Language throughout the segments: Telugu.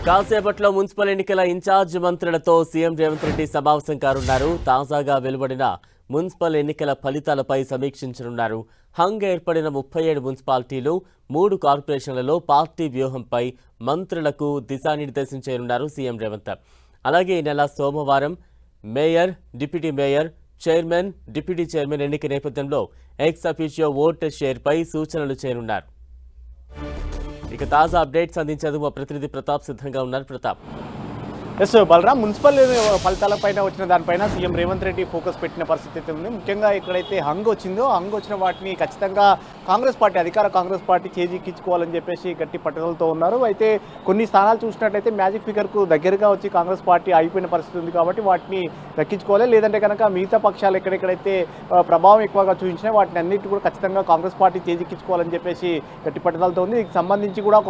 కాసేపట్లో మున్సిపల్ ఎన్నికల ఇన్ఛార్జ్ మంత్రులతో సీఎం రేవంత్ రెడ్డి సమావేశం కానున్నారు. తాజాగా వెలువడిన మున్సిపల్ ఎన్నికల ఫలితాలపై సమీక్షించనున్నారు. హంగ్ ఏర్పడిన 37 మున్సిపాలిటీలు 3 కార్పొరేషన్లలో పార్టీ వ్యూహంపై మంత్రులకు దిశానిర్దేశం చేయనున్నారు సీఎం రేవంత్. అలాగే ఈ నెల సోమవారం mayor, deputy mayor, chairman, deputy chairman ఎన్నిక నేపథ్యంలో ఎక్స్ అఫీషియో ఓట్ షేర్పై సూచనలు చేయనున్నారు. ఇక తాజా అప్డేట్స్ అందించేందుకు మా ప్రతినిధి ప్రతాప్ సిద్ధంగా ఉన్నారు. ప్రతాప్. ఎస్ బలరాం, మున్సిపల్ ఫలితాలపైన వచ్చిన దానిపైన సీఎం రేవంత్ రెడ్డి ఫోకస్ పెట్టిన పరిస్థితి ఉంది. ముఖ్యంగా ఎక్కడైతే హంగ్ వచ్చిన వాటిని ఖచ్చితంగా అధికార కాంగ్రెస్ పార్టీ చేజిక్కించుకోవాలని చెప్పేసి గట్టి పట్టుదలతో ఉన్నారు. అయితే కొన్ని స్థానాలు చూసినట్లయితే మ్యాజిక్ ఫిగర్కు దగ్గరగా వచ్చి కాంగ్రెస్ పార్టీ అయిపోయిన పరిస్థితి ఉంది కాబట్టి వాటిని దక్కించుకోవాలి. లేదంటే కనుక మిగతా పక్షాలు ఎక్కడెక్కడైతే ప్రభావం ఎక్కువగా చూపించినా వాటిని అన్నిటి కూడా ఖచ్చితంగా కాంగ్రెస్ పార్టీ చేజిక్కించుకోవాలని చెప్పేసి గట్టి పట్టుదలతో ఉంది. దీనికి సంబంధించి కూడా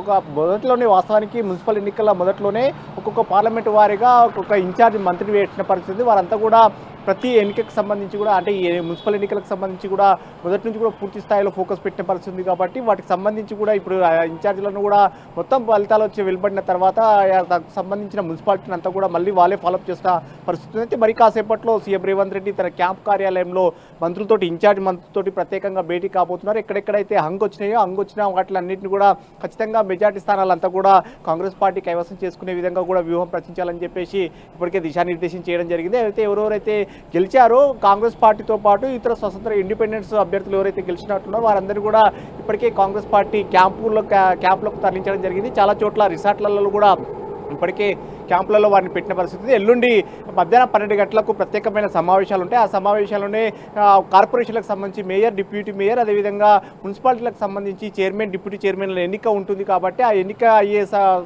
మొదట్లోనే వాస్తవానికి మున్సిపల్ ఎన్నికల మొదట్లోనే ఒక్కొక్క పార్లమెంటు వారిగా ఒక్కొక్క ఇన్ఛార్జ్ మంత్రిని వేసిన పరిస్థితి. వారంతా కూడా ప్రతి ఎన్నికకు సంబంధించి కూడా అంటే ఈ మున్సిపల్ ఎన్నికలకు సంబంధించి కూడా మొదటి నుంచి కూడా పూర్తి స్థాయిలో ఫోకస్ పెట్టిన పరిస్థితి ఉంది కాబట్టి వాటికి సంబంధించి కూడా ఇప్పుడు ఇన్ఛార్జీలను కూడా మొత్తం ఫలితాలు వచ్చి వెలువడిన తర్వాత దానికి సంబంధించిన మున్సిపాలిటీని అంతా కూడా మళ్ళీ వాళ్ళే ఫాలోఅప్ చేసిన పరిస్థితి అయితే మరి కాసేపట్లో సీఎం రేవంత్ రెడ్డి తన క్యాంప్ కార్యాలయంలో మంత్రులతోటి ఇన్ఛార్జ్ మంత్రులతోటి ప్రత్యేకంగా భేటీ కాబోతున్నారు. ఎక్కడెక్కడైతే హంగ్ వచ్చిన వాటిలన్నింటినీ కూడా ఖచ్చితంగా మెజార్టీ స్థానాలంతా కూడా కాంగ్రెస్ పార్టీ కైవసం చేసుకునే విధంగా కూడా వ్యూహం రచించాలని చెప్పేసి ఇప్పటికే దిశానిర్దేశం చేయడం జరిగింది. అయితే ఎవరెవరైతే గెలిచారో కాంగ్రెస్ పార్టీతో పాటు ఇతర స్వతంత్ర ఇండిపెండెన్స్ అభ్యర్థులు ఎవరైతే గెలిచినట్టున్నారో వారందరూ కూడా ఇప్పటికే కాంగ్రెస్ పార్టీ క్యాంపులకు తరలించడం జరిగింది. చాలా చోట్ల రిసార్ట్లలో కూడా ఇప్పటికే క్యాంపులలో వారిని పెట్టిన పరిస్థితి. ఎల్లుండి మధ్యాహ్నం 12 గంటలకు ప్రత్యేకమైన సమావేశాలు ఉంటాయి. ఆ సమావేశాల్లోనే కార్పొరేషన్లకు సంబంధించి మేయర్, డిప్యూటీ మేయర్, అదేవిధంగా మున్సిపాలిటీలకు సంబంధించి చైర్మన్, డిప్యూటీ చైర్మన్ల ఎన్నిక ఉంటుంది కాబట్టి ఆ ఎన్నిక అయ్యే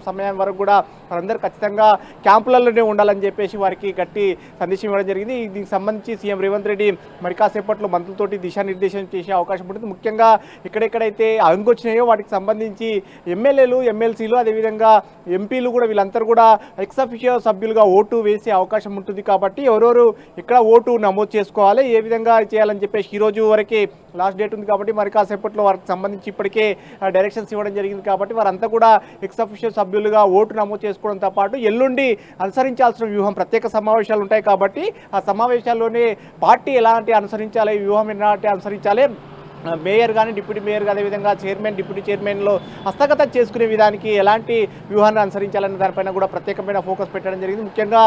సమయం వరకు కూడా వారందరూ ఖచ్చితంగా క్యాంపులలోనే ఉండాలని చెప్పేసి వారికి గట్టి సందేశం ఇవ్వడం జరిగింది. దీనికి సంబంధించి సీఎం రేవంత్ రెడ్డి మరి కాసేపట్లో మంత్రులతోటి దిశానిర్దేశం చేసే అవకాశం ఉంటుంది. ముఖ్యంగా ఎక్కడెక్కడైతే అంగొచ్చినాయో వాటికి సంబంధించి ఎమ్మెల్యేలు, ఎమ్మెల్సీలు, అదేవిధంగా ఎంపీలు కూడా వీళ్ళందరూ కూడా ఎక్స్ అఫీషియో సభ్యులుగా ఓటు వేసే అవకాశం ఉంటుంది కాబట్టి ఎవరెవరు ఇక్కడ ఓటు నమోదు చేసుకోవాలి, ఏ విధంగా చేయాలని చెప్పేసి ఈ రోజు వరకే లాస్ట్ డేట్ ఉంది కాబట్టి మరి కాసేపట్లో వారికి సంబంధించి ఇప్పటికే డైరెక్షన్స్ ఇవ్వడం జరిగింది కాబట్టి వారంతా కూడా ఎక్స్ అఫీషియో సభ్యులుగా ఓటు నమోదు చేసుకోవడంతో పాటు ఎల్లుండి అనుసరించాల్సిన వ్యూహం ప్రత్యేక సమావేశాలు ఉంటాయి కాబట్టి ఆ సమావేశాల్లోనే పార్టీ ఎలాంటి అనుసరించాలి, వ్యూహం ఎలాంటి అనుసరించాలి, మేయర్ కానీ డిప్యూటీ మేయర్ అదేవిధంగా చైర్మన్, డిప్యూటీ చైర్మన్లో హస్తగతం చేసుకునే విధానికి ఎలాంటి వ్యూహాన్ని అనుసరించాలనే దానిపైన కూడా ప్రత్యేకమైన ఫోకస్ పెట్టడం జరిగింది. ముఖ్యంగా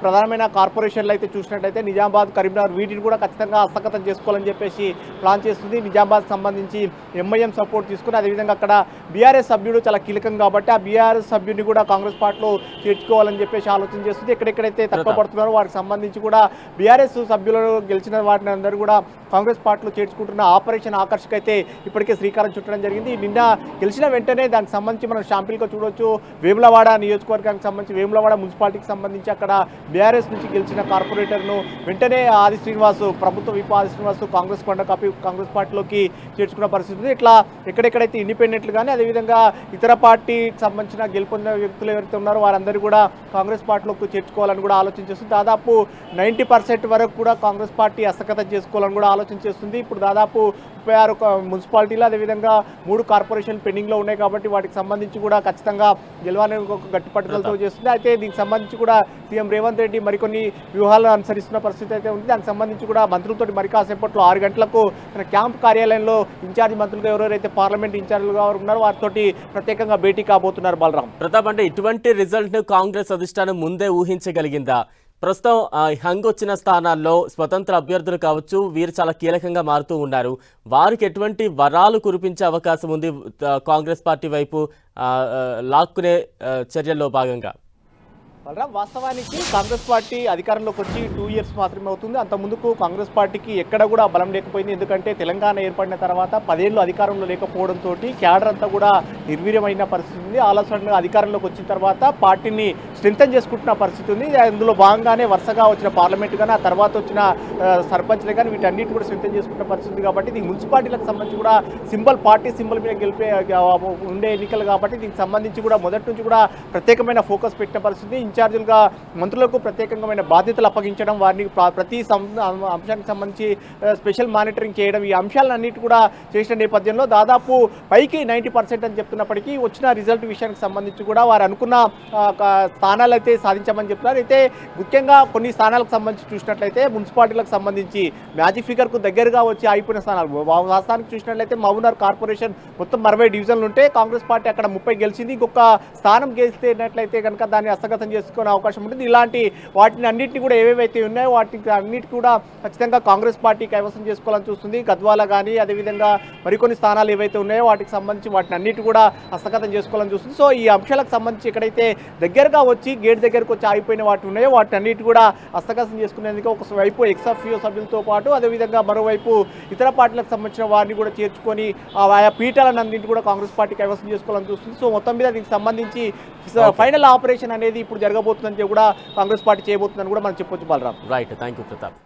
ప్రధానమైన కార్పొరేషన్లు అయితే చూసినట్లయితే నిజామాబాద్, కరీంనగర్ వీటిని కూడా ఖచ్చితంగా హస్తగతం చేసుకోవాలని చెప్పేసి ప్లాన్ చేస్తుంది. నిజామాబాద్ సంబంధించి ఎంఐఎం సపోర్ట్ తీసుకుని అదేవిధంగా అక్కడ బీఆర్ఎస్ సభ్యుడు చాలా కీలకం కాబట్టి ఆ బీఆర్ఎస్ సభ్యుడిని కూడా కాంగ్రెస్ పార్టీలో చేర్చుకోవాలని చెప్పేసి ఆలోచన చేస్తుంది. ఎక్కడెక్కడైతే తక్కువ పడుతున్నారో వారికి సంబంధించి కూడా బీఆర్ఎస్ సభ్యులను గెలిచిన వాటిని అందరూ కూడా కాంగ్రెస్ పార్టీలో చేర్చుకుంటున్న ఆపరేషన్ ఆకర్షక అయితే ఇప్పటికే శ్రీకారం చుట్టడం జరిగింది. నిన్న గెలిచిన వెంటనే దానికి సంబంధించి మనం షాంపిల్గా చూడవచ్చు. వేములవాడ నియోజకవర్గానికి సంబంధించి వేములవాడ మున్సిపాలిటీకి సంబంధించి అక్కడ బీఆర్ఎస్ నుంచి గెలిచిన కార్పొరేటర్ను వెంటనే ఆది శ్రీనివాస్, ప్రభుత్వ విప్ ఆది శ్రీనివాస్ కాంగ్రెస్ కొండ కాపీ కాంగ్రెస్ పార్టీలోకి చేర్చుకున్న పరిస్థితి ఉంది. ఇట్లా ఎక్కడెక్కడైతే ఇండిపెండెంట్లు కానీ అదేవిధంగా ఇతర పార్టీకి సంబంధించిన గెలుపొందిన వ్యక్తులు ఎవరైతే ఉన్నారో వారందరూ కూడా కాంగ్రెస్ పార్టీలోకి చేర్చుకోవాలని కూడా ఆలోచన చేస్తుంది. దాదాపు 90% వరకు కూడా కాంగ్రెస్ పార్టీ హస్తగతం చేసుకోవాలని కూడా ఆలోచన చేస్తుంది. ఇప్పుడు దాదాపు 36 మున్సిపాలిటీలు అదేవిధంగా 3 కార్పొరేషన్లు పెండింగ్లో ఉన్నాయి కాబట్టి వాటికి సంబంధించి కూడా ఖచ్చితంగా గెలవాలని ఒక గట్టి పట్టుదలతో చేస్తుంది. అయితే దీనికి సంబంధించి కూడా సీఎం రేవంత్ రెడ్డి మరికొన్ని వ్యూహాలను అనుసరిస్తున్న పరిస్థితి అయితే ఉంది. దానికి సంబంధించి కూడా మంత్రులతో మరి కాసేపట్లో 6 గంటలకు తన క్యాంప్ కార్యాలయంలో ఇన్ఛార్జ్ మంత్రులుగా ఎవరెవరైతే పార్లమెంట్ ఇన్ఛార్జీలుగా ఉన్నారో వారితో ప్రత్యేకంగా భేటీ కాబోతున్నారు. బలరాం, ప్రతాప్, అంటే ఇటువంటి రిజల్ట్ను కాంగ్రెస్ అధిష్టానం ముందే ఊహించగలిగిందా? ప్రస్తుతం హంగ్ వచ్చిన స్థానాల్లో స్వతంత్ర అభ్యర్థులు కావచ్చు, వీరు చాలా కీలకంగా మారుతూ ఉన్నారు. వారికి ఎటువంటి వరాలు కురిపించే అవకాశం ఉంది కాంగ్రెస్ పార్టీ వైపు లాక్కునే చర్యల్లో భాగంగా? వాస్తవానికి కాంగ్రెస్ పార్టీ అధికారంలోకి వచ్చి 2 ఇయర్స్ మాత్రమే అవుతుంది. అంత ముందుకు కాంగ్రెస్ పార్టీకి ఎక్కడ కూడా బలం లేకపోయింది. ఎందుకంటే తెలంగాణ ఏర్పడిన తర్వాత 10 ఏళ్ళు అధికారంలో లేకపోవడంతో క్యాడర్ అంతా కూడా నిర్వీర్యమైన పరిస్థితి ఉంది. ఆలోచన అధికారంలోకి వచ్చిన తర్వాత పార్టీని స్ట్రెంథన్ చేసుకుంటున్న పరిస్థితి ఉంది. అందులో భాగంగానే వరుసగా వచ్చిన పార్లమెంట్ కానీ ఆ తర్వాత వచ్చిన సర్పంచ్లే కానీ వీటన్నిటి కూడా స్ట్రెంథన్ చేసుకుంటున్న పరిస్థితి కాబట్టి ఇది మున్సిపాలిటీలకు సంబంధించి కూడా పార్టీ సింబల్ మీద గెలిపే ఉండే ఎన్నికలు కాబట్టి దీనికి సంబంధించి కూడా మొదటి నుంచి కూడా ప్రత్యేకమైన ఫోకస్ పెట్టిన పరిస్థితి. ఇన్ఛార్జీలుగా మంత్రులకు ప్రత్యేకమైన బాధ్యతలు అప్పగించడం, వారిని ప్రతి అంశానికి సంబంధించి స్పెషల్ మానిటరింగ్ చేయడం, ఈ అంశాలన్నిటి కూడా చేసిన నేపథ్యంలో దాదాపు పైకి 90% అని చెప్తున్నప్పటికీ వచ్చిన రిజల్ట్ విషయానికి సంబంధించి కూడా వారు అనుకున్న స్థానాలు అయితే సాధించామని చెప్తున్నారు. అయితే ముఖ్యంగా కొన్ని స్థానాలకు సంబంధించి చూసినట్లయితే మున్సిపాలిటీలకు సంబంధించి మ్యాజిక్ ఫిగర్కు దగ్గరగా వచ్చి ఆగిపోయిన స్థానాలు వాస్తవానికి చూసినట్లయితే మహబూబ్నగర్ కార్పొరేషన్ మొత్తం 60 డివిజన్లు ఉంటే కాంగ్రెస్ పార్టీ అక్కడ 30 గెలిచింది. ఇంకొక స్థానం గెలిచినట్లయితే కనుక దాన్ని హస్తగతం చేసుకునే అవకాశం ఉంటుంది. ఇలాంటి వాటిని అన్నింటినీ కూడా ఏవేవైతే ఉన్నాయో వాటికి అన్నిటి కూడా ఖచ్చితంగా కాంగ్రెస్ పార్టీ కైవసం చేసుకోవాలని చూస్తుంది. గద్వాల కానీ అదేవిధంగా మరికొన్ని స్థానాలు ఏవైతే ఉన్నాయో వాటికి సంబంధించి వాటిని అన్నిటి కూడా హస్తగతం చేసుకోవాలని చూస్తుంది. సో ఈ అంశాలకు సంబంధించి ఎక్కడైతే దగ్గరగా వచ్చి గేట్ దగ్గరకు వచ్చి ఆగిపోయిన వాటి ఉన్నాయో వాటిని అన్నిటి కూడా హస్తగతం చేసుకునేందుకు ఒకవైపు ఎక్సాఫియో సభ్యులతో పాటు అదేవిధంగా మరోవైపు ఇతర పార్టీలకు సంబంధించిన వారిని కూడా చేర్చుకొని ఆయా పీఠాలను అన్నింటి కూడా కాంగ్రెస్ పార్టీ కైవసం చేసుకోవాలని చూస్తుంది. సో మొత్తం మీద దీనికి సంబంధించి ఫైనల్ ఆపరేషన్ అనేది ఇప్పుడు జరగబోతుందని కూడా కాంగ్రెస్ పార్టీ చేయబోతుందని కూడా మనం చెప్పొచ్చు. Balaram. Right, thank you Pratap.